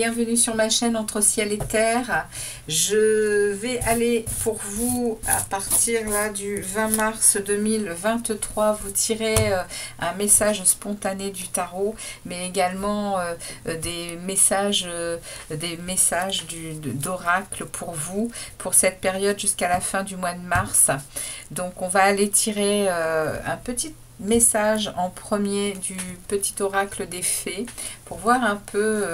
bienvenue sur ma chaîne Entre Ciel et Terre. Je vais aller pour vous, à partir là du 20 mars 2023, vous tirer un message spontané du tarot, mais également des messages d'oracle pour vous, pour cette période jusqu'à la fin du mois de mars. Donc on va aller tirer un petit message en premier du petit oracle des fées pour voir un peu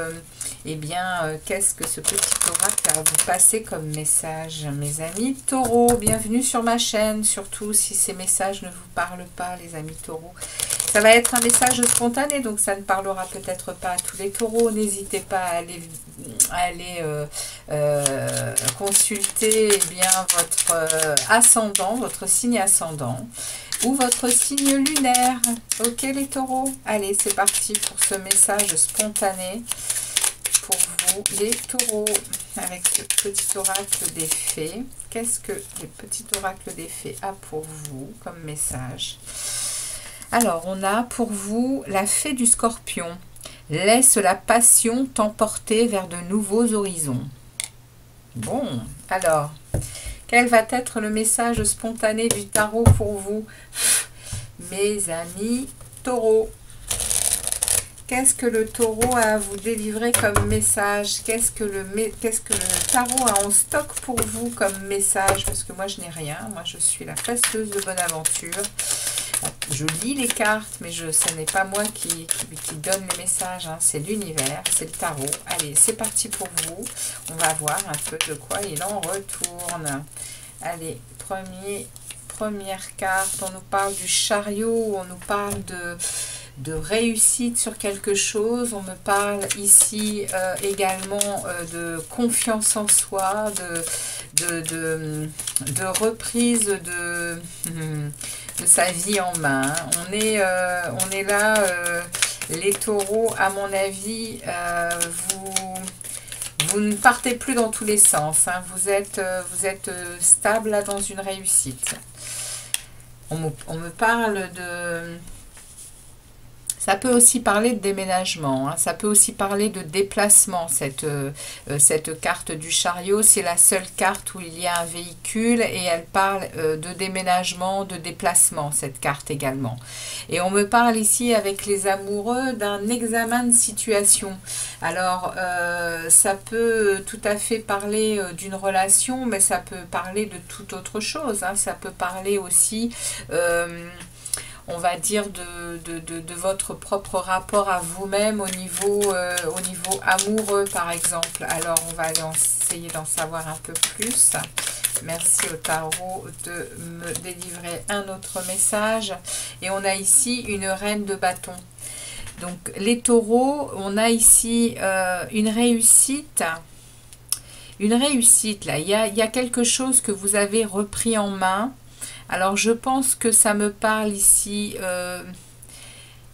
qu'est-ce que ce petit oracle va vous passer comme message. Mes amis taureaux, bienvenue sur ma chaîne, surtout si ces messages ne vous parlent pas, les amis taureaux. Ça va être un message spontané, donc ça ne parlera peut-être pas à tous les taureaux. N'hésitez pas à aller consulter votre ascendant, votre signe ascendant ou votre signe lunaire. Ok les taureaux, allez c'est parti pour ce message spontané pour vous les taureaux avec ce petit oracle des fées. Qu'est-ce que le petit oracle des fées a pour vous comme message? Alors on a pour vous la fée du scorpion. Laisse la passion t'emporter vers de nouveaux horizons. Bon, alors quel va être le message spontané du tarot pour vous, mes amis taureaux? Qu'est-ce que le taureau a à vous délivrer comme message? Qu'est-ce que le tarot a en stock pour vous comme message? Parce que moi, je n'ai rien. Moi, je suis la fasteuse de bonne aventure. Je lis les cartes, mais ce n'est pas moi qui donne les messages. Hein. C'est l'univers, c'est le tarot. Allez, c'est parti pour vous. On va voir un peu de quoi il en retourne. Allez, première carte. On nous parle du chariot. On nous parle de réussite sur quelque chose. On me parle ici également de confiance en soi, de reprise de sa vie en main. On est là, les taureaux, à mon avis, vous ne partez plus dans tous les sens. Hein. Vous êtes stable là, dans une réussite. On me parle de... Ça peut aussi parler de déménagement, hein. Ça peut aussi parler de déplacement, cette carte du chariot. C'est la seule carte où il y a un véhicule et elle parle de déménagement, de déplacement, cette carte également. Et on me parle ici avec les amoureux d'un examen de situation. Alors, ça peut tout à fait parler d'une relation, mais ça peut parler de toute autre chose, hein. Ça peut parler aussi... on va dire de votre propre rapport à vous-même au niveau amoureux par exemple. Alors on va essayer d'en savoir un peu plus. Merci au tarot de me délivrer un autre message. Et on a ici une reine de bâton. Donc les taureaux, on a ici une réussite. Une réussite là, il y a quelque chose que vous avez repris en main. Alors, je pense que ça me parle ici.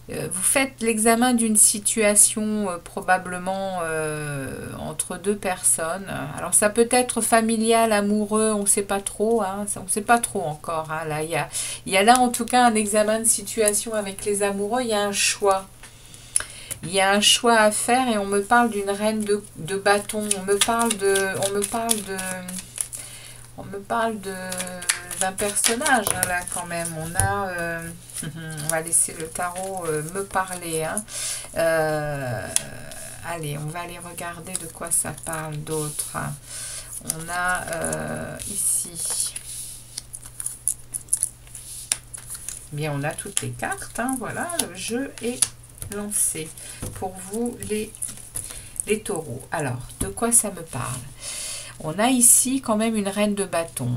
Vous faites l'examen d'une situation probablement entre deux personnes. Alors, ça peut être familial, amoureux, on ne sait pas trop. Hein, on ne sait pas trop encore. Hein, là, il y a là, en tout cas, un examen de situation avec les amoureux. Il y a un choix. Il y a un choix à faire et on me parle d'une reine de bâton. On me parle d'un personnage hein, là quand même. On va laisser le tarot me parler. Hein. Allez, on va aller regarder de quoi ça parle d'autre. On a ici. Bien, on a toutes les cartes. Hein, voilà, le jeu est lancé pour vous les taureaux. Alors, de quoi ça me parle? On a ici quand même une reine de bâton.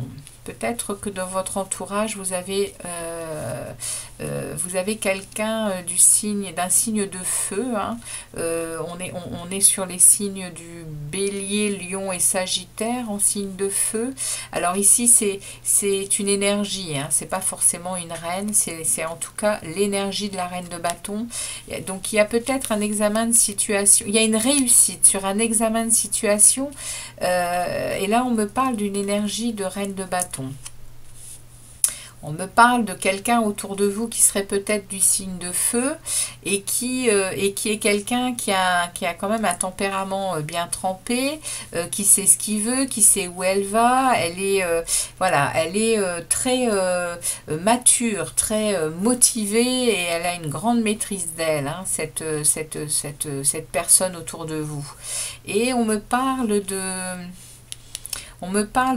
Peut-être que dans votre entourage, vous avez quelqu'un d'un signe de feu. Hein. On est sur les signes du bélier, lion et sagittaire en signe de feu. Alors ici, c'est une énergie. Hein. C'est pas forcément une reine. C'est en tout cas l'énergie de la reine de bâton. Donc il y a peut-être un examen de situation. Il y a une réussite sur un examen de situation. Et là, on me parle d'une énergie de reine de bâton. On me parle de quelqu'un autour de vous qui serait peut-être du signe de feu et qui est quelqu'un qui a quand même un tempérament bien trempé, qui sait ce qu'il veut, qui sait où elle va. Elle est, voilà, elle est très mature, très motivée et elle a une grande maîtrise d'elle, hein, cette personne autour de vous. Et on me parle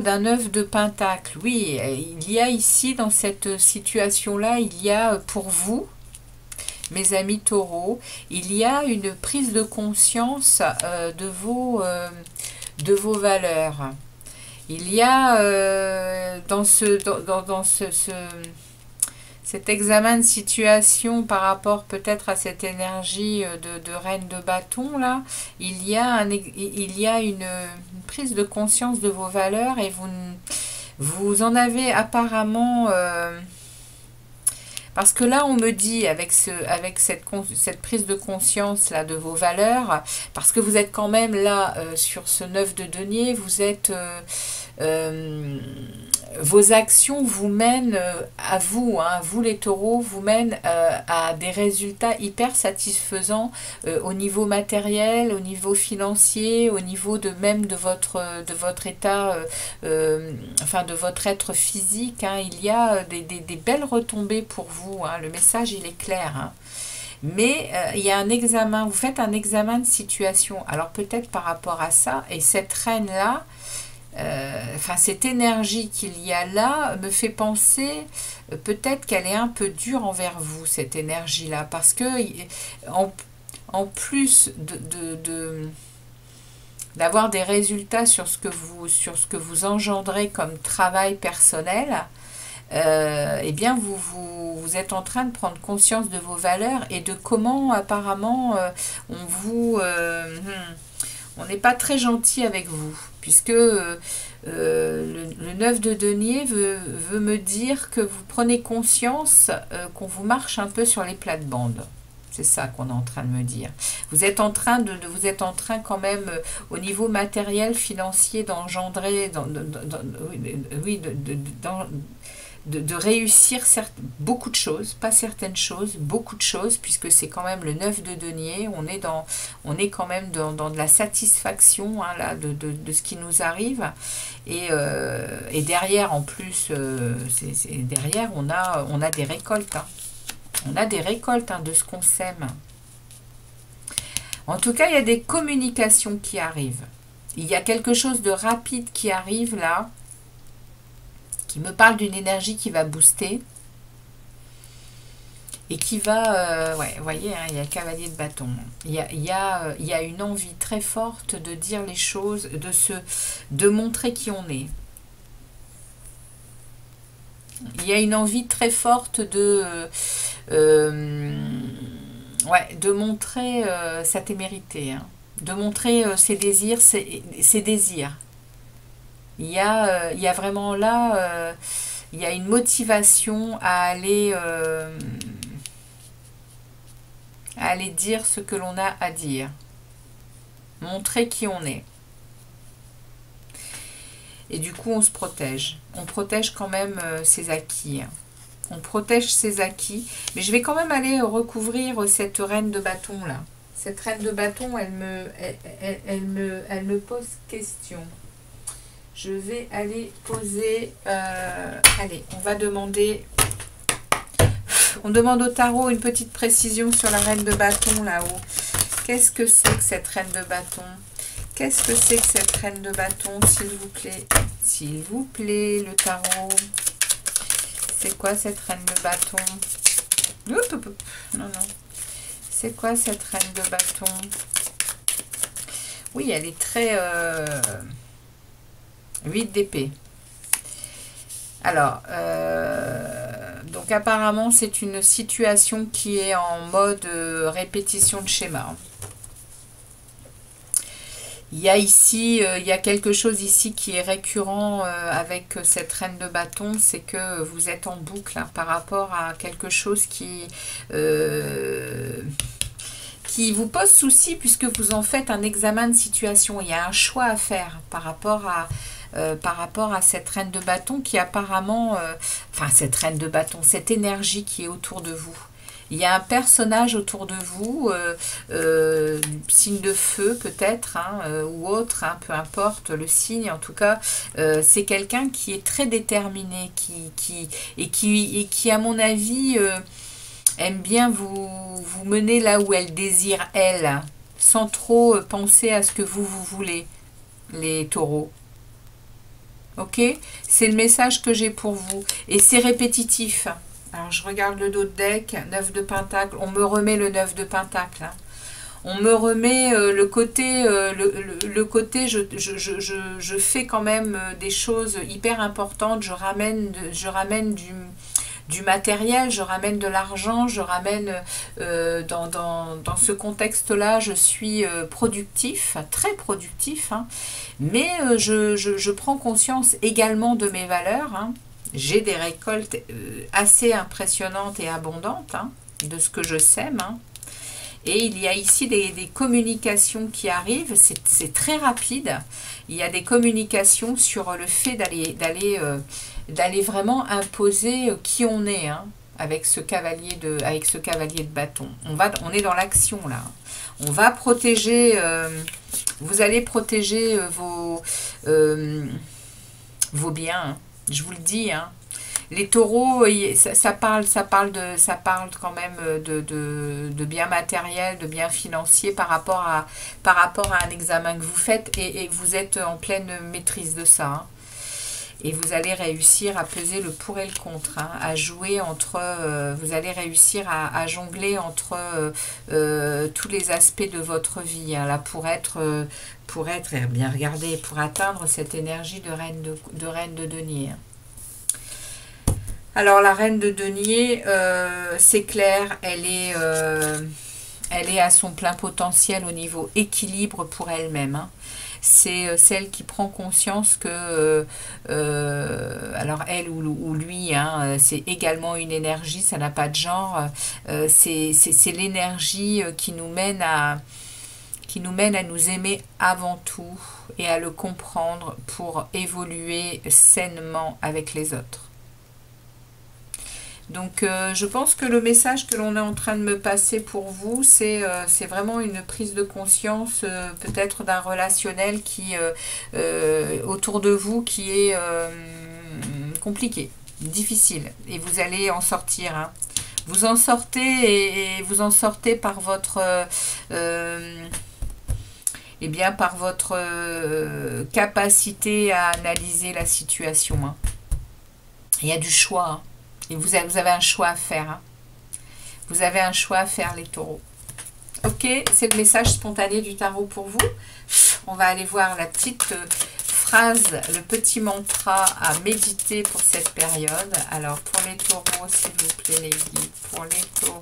d'un œuf de pentacle. Oui, il y a ici, dans cette situation-là, il y a pour vous, mes amis taureaux, il y a une prise de conscience de vos valeurs. Il y a dans cet examen de situation par rapport peut-être à cette énergie de reine de bâton là, il y a une prise de conscience de vos valeurs et vous en avez apparemment parce que là on me dit avec cette prise de conscience là de vos valeurs, parce que vous êtes quand même là sur ce 9 de denier, vous êtes vos actions vous mènent à vous, hein, vous les taureaux, vous mènent à des résultats hyper satisfaisants au niveau matériel, au niveau financier, au niveau même de votre état, enfin de votre être physique, hein. Il y a des belles retombées pour vous, hein. Le message il est clair, hein. Mais il y a un examen, vous faites un examen de situation, alors peut-être par rapport à ça, et cette reine-là, enfin cette énergie qu'il y a là me fait penser peut-être qu'elle est un peu dure envers vous, cette énergie-là, parce que en plus d'avoir des résultats sur ce que vous engendrez comme travail personnel, eh bien vous êtes en train de prendre conscience de vos valeurs et de comment apparemment on n'est pas très gentil avec vous, puisque le 9 de denier veut me dire que vous prenez conscience qu'on vous marche un peu sur les plates-bandes. C'est ça qu'on est en train de me dire. Vous êtes en train quand même, au niveau matériel, financier, d'engendrer, de réussir beaucoup de choses, pas certaines choses, beaucoup de choses, puisque c'est quand même le 9 de denier, on est quand même dans de la satisfaction, hein, là, de ce qui nous arrive, et derrière, en plus, derrière, on a des récoltes, hein. On a des récoltes, hein, de ce qu'on sème. En tout cas, il y a des communications qui arrivent. Il y a quelque chose de rapide qui arrive là, qui me parle d'une énergie qui va booster et qui va, ouais, vous voyez, hein, il y a le cavalier de bâton. Il y a une envie très forte de dire les choses, de montrer qui on est. Il y a une envie très forte de montrer sa témérité, hein, de montrer ses désirs, ses désirs. Il y a vraiment là, il y a une motivation à aller dire ce que l'on a à dire, montrer qui on est. Et du coup, on se protège. On protège quand même ses acquis. On protège ses acquis. Mais je vais quand même aller recouvrir cette reine de bâton là. Cette reine de bâton, elle me pose question. Je vais aller poser... allez, on va demander... On demande au tarot une petite précision sur la reine de bâton là-haut. Qu'est-ce que c'est que cette reine de bâton ? Qu'est-ce que c'est que cette reine de bâton, s'il vous plaît? S'il vous plaît, le tarot. C'est quoi cette reine de bâton? Non, non. C'est quoi cette reine de bâton? Oui, elle est très... 8 d'épée. Alors, donc apparemment, c'est une situation qui est en mode répétition de schéma. Il y a ici, il y a quelque chose ici qui est récurrent avec cette reine de bâton, c'est que vous êtes en boucle, hein, par rapport à quelque chose qui vous pose souci, puisque vous en faites un examen de situation. Il y a un choix à faire par rapport par rapport à cette reine de bâton qui apparemment, enfin cette reine de bâton, cette énergie qui est autour de vous. Il y a un personnage autour de vous, signe de feu peut-être, hein, ou autre, hein, peu importe le signe. En tout cas, c'est quelqu'un qui est très déterminé, qui à mon avis, aime bien vous mener là où elle désire, elle, sans trop penser à ce que vous voulez, les taureaux. Ok? C'est le message que j'ai pour vous. Et c'est répétitif. Alors, je regarde le dos de deck, 9 de pentacle. On me remet le 9 de pentacle. Hein. On me remet le côté, je fais quand même des choses hyper importantes. Je ramène du matériel, je ramène de l'argent, je ramène dans ce contexte-là, je suis productif, très productif. Hein, mais je prends conscience également de mes valeurs. Hein. J'ai des récoltes assez impressionnantes et abondantes hein, de ce que je sème. Hein. Et il y a ici des communications qui arrivent, c'est très rapide. Il y a des communications sur le fait d'aller vraiment imposer qui on est hein, avec ce cavalier de bâton. On est dans l'action là. On va protéger, vous allez protéger vos biens. Hein. Je vous le dis, hein. Les taureaux, ça parle quand même de biens matériels, de biens financiers par rapport à un examen que vous faites et vous êtes en pleine maîtrise de ça. Hein. Et vous allez réussir à peser le pour et le contre, hein, à jouer entre, vous allez réussir à jongler entre tous les aspects de votre vie, hein, là pour être bien regardez, pour atteindre cette énergie de reine de denier. Hein. Alors la reine de denier, c'est clair, elle est à son plein potentiel au niveau équilibre pour elle-même. Hein. C'est celle qui prend conscience que, alors elle ou lui, hein, c'est également une énergie, ça n'a pas de genre, c'est l'énergie qui nous mène à nous aimer avant tout et à le comprendre pour évoluer sainement avec les autres. Donc je pense que le message que l'on est en train de me passer pour vous, c'est vraiment une prise de conscience peut-être d'un relationnel qui autour de vous qui est compliqué, difficile. Et vous allez en sortir. Hein. Vous en sortez et vous en sortez par votre par votre capacité à analyser la situation. Hein. Il y a du choix. Hein. Et vous avez un choix à faire. Hein. Vous avez un choix à faire, les taureaux. Ok, c'est le message spontané du tarot pour vous. On va aller voir la petite phrase, le petit mantra à méditer pour cette période. Alors, pour les taureaux, s'il vous plaît, les guides, pour les taureaux,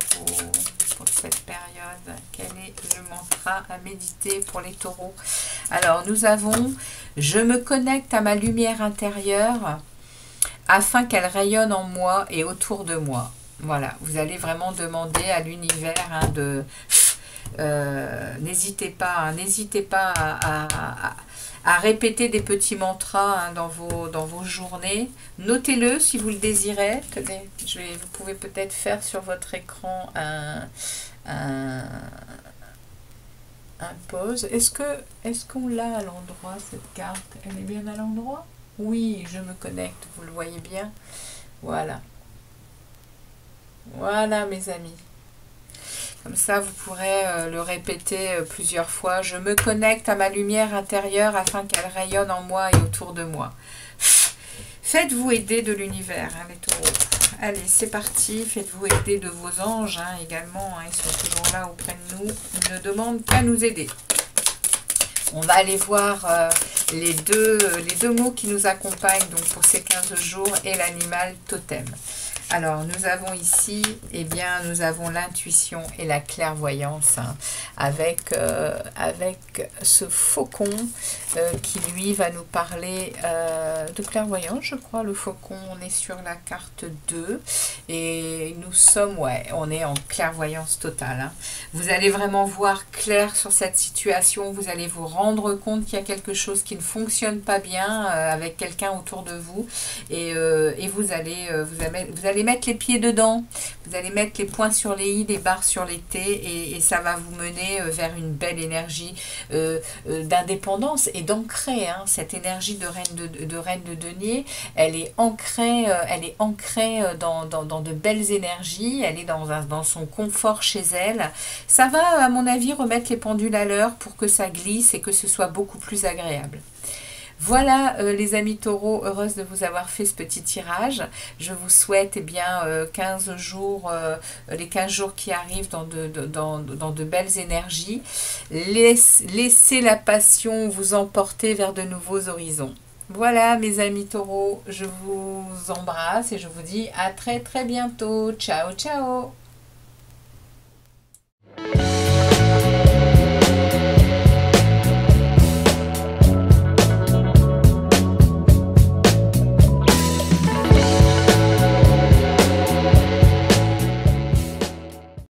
pour cette période, quel est le mantra à méditer pour les taureaux? Alors, nous avons « Je me connecte à ma lumière intérieure » afin qu'elle rayonne en moi et autour de moi. Voilà, vous allez vraiment demander à l'univers hein, de... n'hésitez pas à répéter des petits mantras hein, dans vos journées. Notez-le si vous le désirez. Tenez, vous pouvez peut-être faire sur votre écran un pause. Est-ce qu'on l'a à l'endroit, cette carte? Elle est bien à l'endroit? Oui, je me connecte, vous le voyez bien. Voilà. Voilà, mes amis. Comme ça, vous pourrez le répéter plusieurs fois. Je me connecte à ma lumière intérieure afin qu'elle rayonne en moi et autour de moi. Faites-vous aider de l'univers, hein, les taureaux. Allez, c'est parti. Faites-vous aider de vos anges hein, également. Hein, ils sont toujours là auprès de nous. Ils ne demandent qu'à nous aider. On va aller voir les deux mots qui nous accompagnent donc pour ces 15 jours et l'animal totem. Alors, nous avons ici, eh bien, nous avons l'intuition et la clairvoyance hein, avec ce faucon qui, lui, va nous parler de clairvoyance, je crois. Le faucon, on est sur la carte 2 et nous sommes, ouais, on est en clairvoyance totale. Hein. Vous allez vraiment voir clair sur cette situation. Vous allez vous rendre compte qu'il y a quelque chose qui qui ne fonctionne pas bien avec quelqu'un autour de vous et vous allez mettre les pieds dedans, vous allez mettre les points sur les i, les barres sur les t et ça va vous mener vers une belle énergie d'indépendance et d'ancrer, hein, cette énergie de reine de denier, elle est ancrée dans de belles énergies, elle est dans son confort chez elle. Ça va, à mon avis, remettre les pendules à l'heure pour que ça glisse et que ce soit beaucoup plus agréable. Voilà, les amis taureaux, heureuse de vous avoir fait ce petit tirage. Je vous souhaite 15 jours, les 15 jours qui arrivent dans de belles énergies. Laissez la passion vous emporter vers de nouveaux horizons. Voilà, mes amis taureaux, je vous embrasse et je vous dis à très très bientôt. Ciao, ciao!